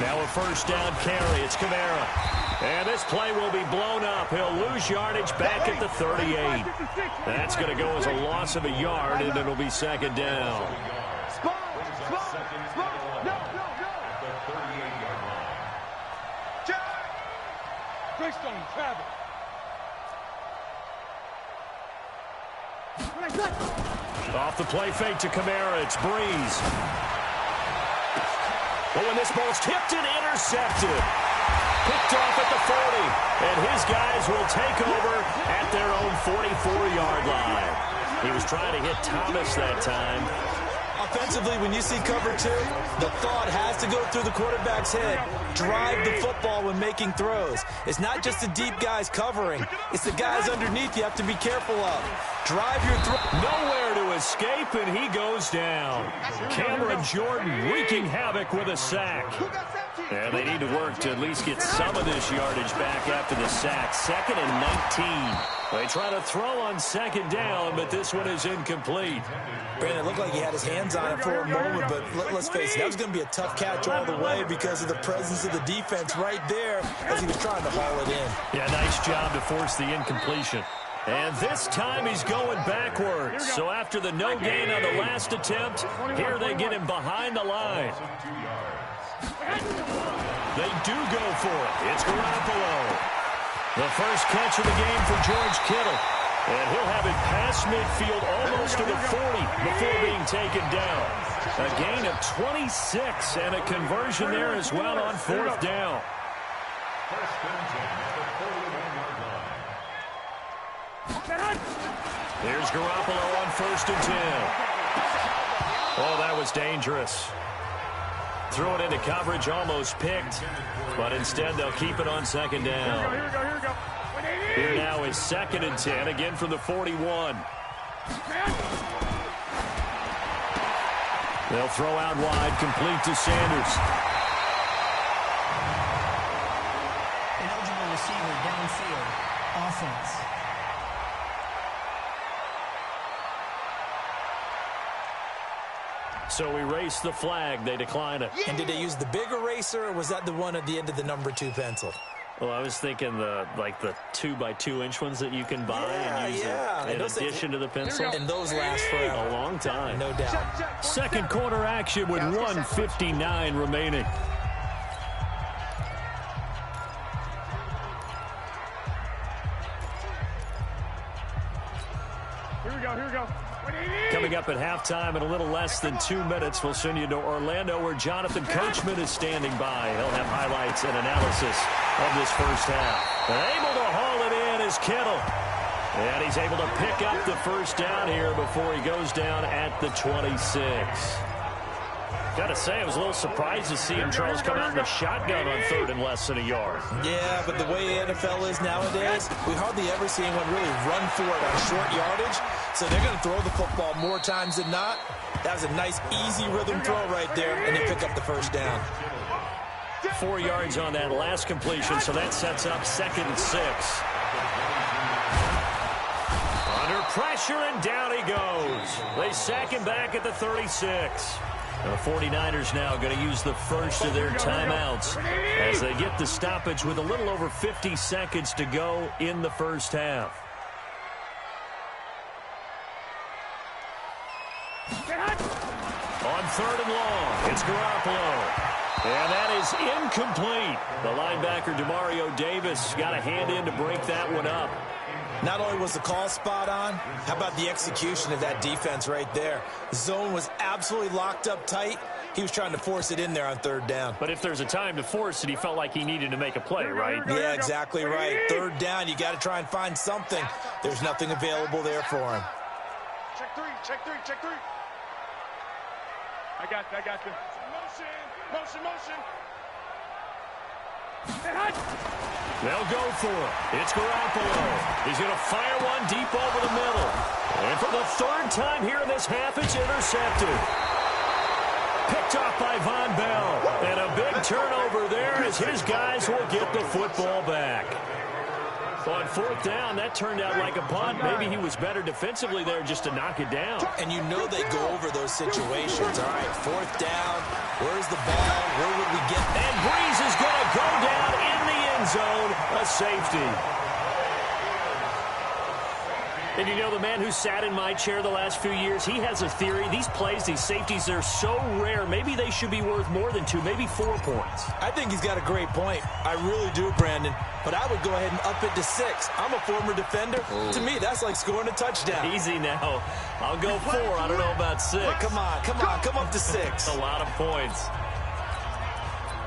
Now a first down carry. It's Kamara. And this play will be blown up. He'll lose yardage back at the 38. That's going to go as a loss of a yard, and it'll be 2nd down. Off the play fake to Kamara, it's Breeze. Oh, and this ball's tipped and intercepted. Picked off at the 40, and his guys will take over at their own 44-yard line. He was trying to hit Thomas that time. Offensively, when you see cover 2, the thought has to go through the quarterback's head. Drive the football when making throws. It's not just the deep guys covering. It's the guys underneath you have to be careful of. Drive your throw. Nowhere to escape, and he goes down. Cameron Jordan wreaking havoc with a sack. And they need to work to at least get some of this yardage back after the sack. 2nd and 19. They try to throw on 2nd down, but this one is incomplete. Brandon, it looked like he had his hands on it for a moment, but let's face it, that was going to be a tough catch all the way because of the presence of the defense right there as he was trying to haul it in. Yeah, nice job to force the incompletion. And this time he's going backwards. So after the no gain on the last attempt, here they get him behind the line. They do go for it. It's Garoppolo. The first catch of the game for George Kittle. And he'll have it past midfield almost to the 40 before being taken down. A gain of 26 and a conversion there as well on fourth down. Here's Garoppolo on 1st and 10. Oh, that was dangerous. Threw it into coverage, almost picked, but instead they'll keep it on 2nd down. Here we go. Here now is 2nd and 10, again from the 41. They'll throw out wide, complete to Sanders. Ineligible receiver downfield. Offense. So we race the flag. They decline it. And did they use the big eraser, or was that the one at the end of the number 2 pencil? Well, I was thinking the 2x2-inch ones that you can buy and use in addition to the pencil. And those last forever. A long time. No doubt. Second quarter action with 1:59 remaining. Here we go. Coming up at halftime in a little less than 2 minutes, we'll send you to Orlando where Jonathan Coachman is standing by. He'll have highlights and analysis of this first half. And able to haul it in is Kittle. And he's able to pick up the first down here before he goes down at the 26. Got to say, I was a little surprised to see him, Charles, come out in the shotgun on 3rd and less than a yard. Yeah, but the way the NFL is nowadays, we hardly ever see anyone really run for it on short yardage. So they're going to throw the football more times than not. That was a nice, easy rhythm throw right there, and they pick up the first down. 4 yards on that last completion, so that sets up 2nd and 6. Under pressure, and down he goes. They sack him back at the 36. The 49ers now going to use the first of their timeouts as they get the stoppage with a little over 50 seconds to go in the first half. On 3rd and long, it's Garoppolo. And that is incomplete. The linebacker, Demario Davis, got a hand in to break that one up. Not only was the call spot on, how about the execution of that defense right there? The zone was absolutely locked up tight. He was trying to force it in there on 3rd down. But if there's a time to force it, he felt like he needed to make a play, right? Yeah, exactly right. 3rd down, you got to try and find something. There's nothing available there for him. Check three. I got this. Motion. They'll go for it. It's Garoppolo. He's going to fire one deep over the middle. And for the 3rd time here in this half, it's intercepted. Picked off by Von Bell. And a big turnover there as his guys will get the football back. On 4th down, that turned out like a punt. Maybe he was better defensively there just to knock it down. And you know they go over those situations. All right, 4th down. Where's the ball? Where would we get? And Breeze is going to go down in the end zone. A safety. And you know, the man who sat in my chair the last few years, he has a theory. These plays, these safeties, they're so rare. Maybe they should be worth more than 2, maybe 4 points. I think he's got a great point. I really do, Brandon. But I would go ahead and up it to 6. I'm a former defender. Ooh. To me, that's like scoring a touchdown. Easy now. I'll go 4. I don't know about 6. Come on. Come up to 6. A lot of points.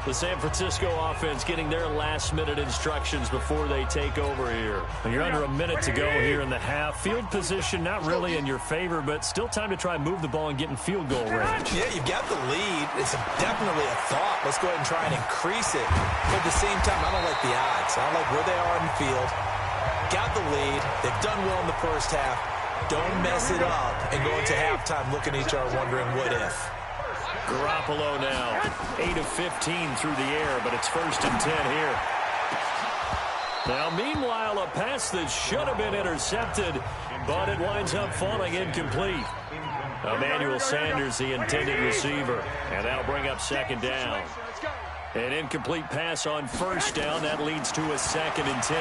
The San Francisco offense getting their last-minute instructions before they take over here. And you're under a minute to go here in the half. Field position not really in your favor, but still time to try and move the ball and get in field goal range. Yeah, you've got the lead. It's definitely a thought. Let's go ahead and try and increase it. But at the same time, I don't like the odds. I don't like where they are in the field. Got the lead. They've done well in the first half. Don't mess it up and go into halftime looking at each other wondering what if. Garoppolo now, 8 of 15 through the air, but it's 1st and 10 here. Now, meanwhile, a pass that should have been intercepted, but it winds up falling incomplete. Emmanuel Sanders, the intended receiver, and that'll bring up 2nd down. An incomplete pass on 1st down. That leads to a 2nd and 10.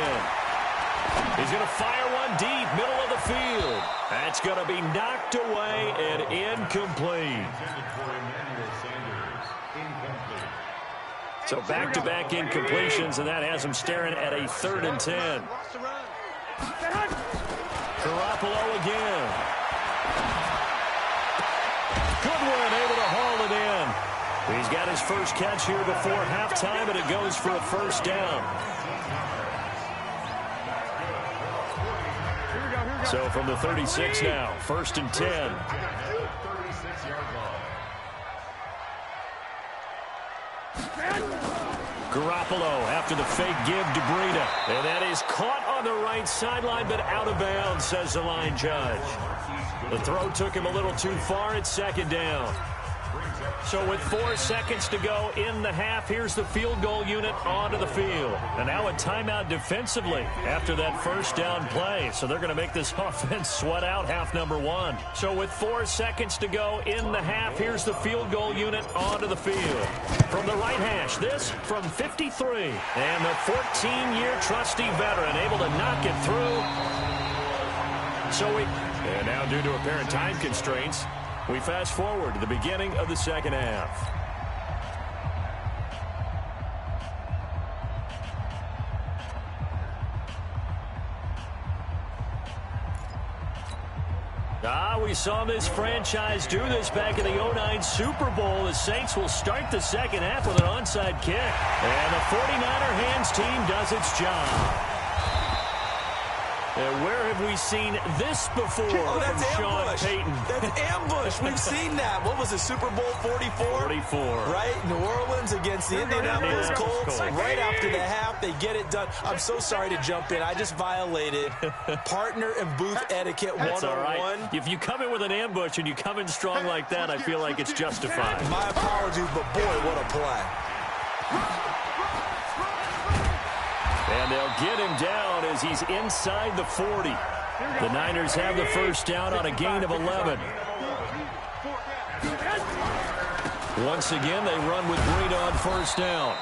He's going to fire one deep, middle of the the field. That's going to be knocked away and incomplete. So back-to-back incompletions, and that has him staring at a 3rd and 10. Garoppolo again. Goodwin able to haul it in. He's got his first catch here before halftime, and it goes for a 1st down. So from the 36 now, 1st and 10. Garoppolo after the fake give to Breida. And that is caught on the right sideline, but out of bounds, says the line judge. The throw took him a little too far at 2nd down. So with 4 seconds to go in the half, here's the field goal unit onto the field. And now a timeout defensively after that 1st down play. So they're going to make this offense sweat out half number 1. So with 4 seconds to go in the half, here's the field goal unit onto the field. From the right hash, this from 53. And the 14-year trusty veteran able to knock it through. And now due to apparent time constraints, we fast forward to the beginning of the 2nd half. We saw this franchise do this back in the 09 Super Bowl. The Saints will start the 2nd half with an onside kick. And the 49er hands team does its job. Where have we seen this before that's from Sean ambush. Payton? That's ambush. We've seen that. What was it, Super Bowl 44? 44. Right? New Orleans against the Indianapolis Colts. Right after the half, they get it done. I'm so sorry to jump in. I just violated partner and booth etiquette 101. That's all right. If you come in with an ambush and you come in strong like that, I feel like it's justified. My apologies, but boy, what a play. And they'll get him down as he's inside the 40. The Niners have the 1st down on a gain of 11. Once again, they run with Breida on 1st down.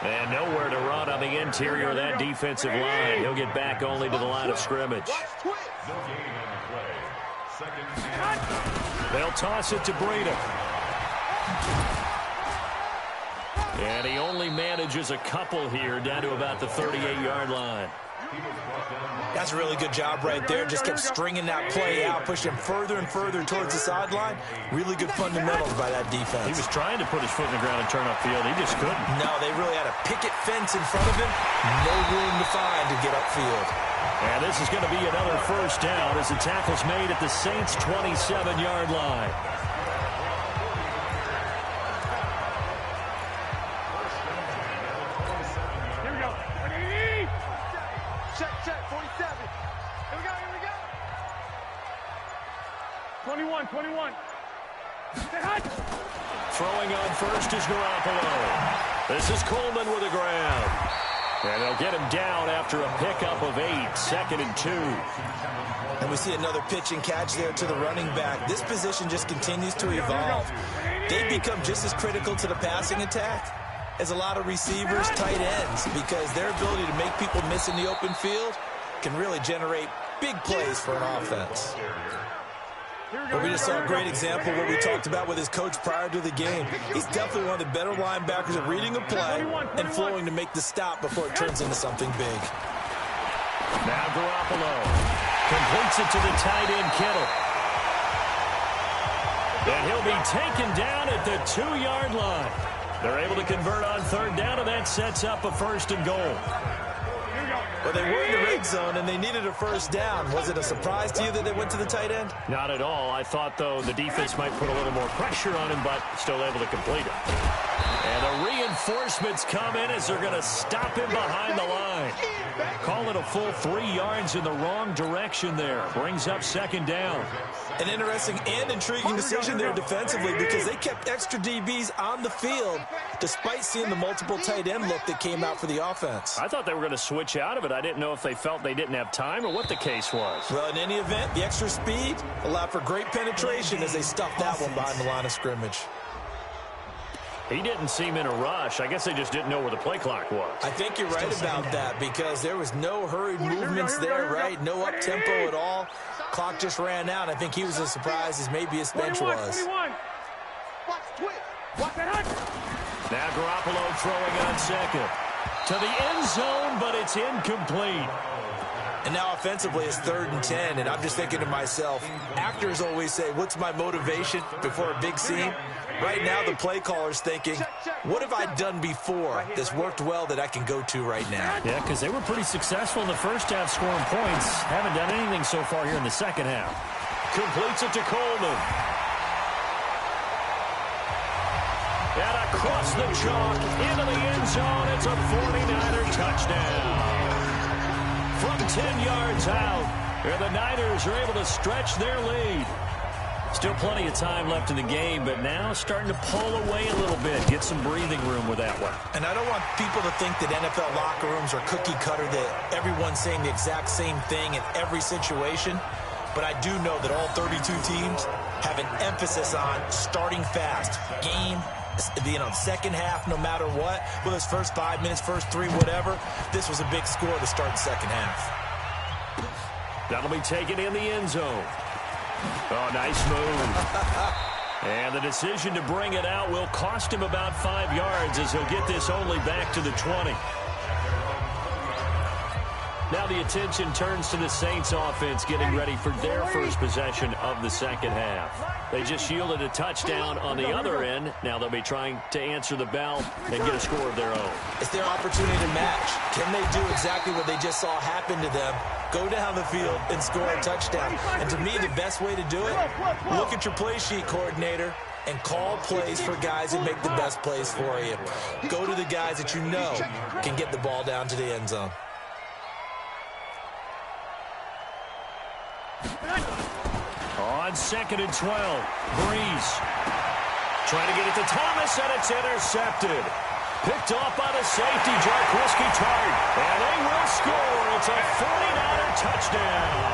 And nowhere to run on the interior of that defensive line. He'll get back only to the line of scrimmage. They'll toss it to Breida. And he only manages a couple here down to about the 38-yard line. That's a really good job right there. Just kept stringing that play out, pushing him further and further towards the sideline. Really good fundamentals by that defense. He was trying to put his foot in the ground and turn upfield. He just couldn't. No, they really had a picket fence in front of him. No room to find to get upfield. And this is going to be another 1st down as the tackle's made at the Saints' 27-yard line. Check, 47. Here we go. 21. Throwing on 1st is Garoppolo. This is Coleman with the ground. And they'll get him down after a pickup of 8, 2nd and 2. And we see another pitch and catch there to the running back. This position just continues to evolve. They become just as critical to the passing attack as a lot of receivers, tight ends, because their ability to make people miss in the open field can really generate big plays for an offense. But we just saw a great example of what we talked about with his coach prior to the game. He's definitely one of the better linebackers at reading a play and flowing to make the stop before it turns into something big. Now Garoppolo completes it to the tight end Kittle. And he'll be taken down at the 2-yard line. They're able to convert on 3rd down, and that sets up a 1st and goal. Well, they were in the red zone, and they needed a 1st down. Was it a surprise to you that they went to the tight end? Not at all. I thought, though, the defense might put a little more pressure on him, but still able to complete it. And the reinforcements come in as they're going to stop him behind the line. Call it a full 3 yards in the wrong direction there. Brings up 2nd down. An interesting and intriguing decision there defensively because they kept extra DBs on the field despite seeing the multiple tight end look that came out for the offense. I thought they were going to switch out of it. I didn't know if they felt they didn't have time or what the case was. Well, in any event, the extra speed allowed for great penetration as they stuffed that one behind the line of scrimmage. He didn't seem in a rush. I guess they just didn't know where the play clock was. I think you're right about that because there was no hurried movements there, right? No up-tempo at all. Clock just ran out. I think he was as surprised as maybe his bench was. Now Garoppolo throwing on second. To the end zone, but it's incomplete. And now offensively it's 3rd and 10, and I'm just thinking to myself, actors always say, what's my motivation before a big scene? Right now the play caller's thinking, what have I done before that's worked well that I can go to right now? Yeah, because they were pretty successful in the first half scoring points. Haven't done anything so far here in the second half. Completes it to Coleman. And across the chalk, into the end zone, it's a 49er touchdown. From 10 yards out, and the Niners are able to stretch their lead. Still plenty of time left in the game, but now starting to pull away a little bit, get some breathing room with that one. And I don't want people to think that NFL locker rooms are cookie cutter, that everyone's saying the exact same thing in every situation. But I do know that all 32 teams have an emphasis on starting fast. Game, second half, no matter what, whether it's first 5 minutes, first 3, whatever, this was a big score to start the second half. That'll be taken in the end zone. Oh, nice move. And the decision to bring it out will cost him about 5 yards as he'll get this only back to the 20. Now the attention turns to the Saints offense getting ready for their first possession of the second half. They just yielded a touchdown on the other end. Now they'll be trying to answer the bell and get a score of their own. It's their opportunity to match. Can they do exactly what they just saw happen to them? Go down the field and score a touchdown. And to me, the best way to do it, look at your play sheet coordinator and call plays for guys that make the best plays for you. Go to the guys that you know can get the ball down to the end zone. On 2nd and 12, Breeze trying to get it to Thomas, and it's intercepted. Picked off by the safety, Jaquiski Tartt, and they will score. It's a 49er touchdown.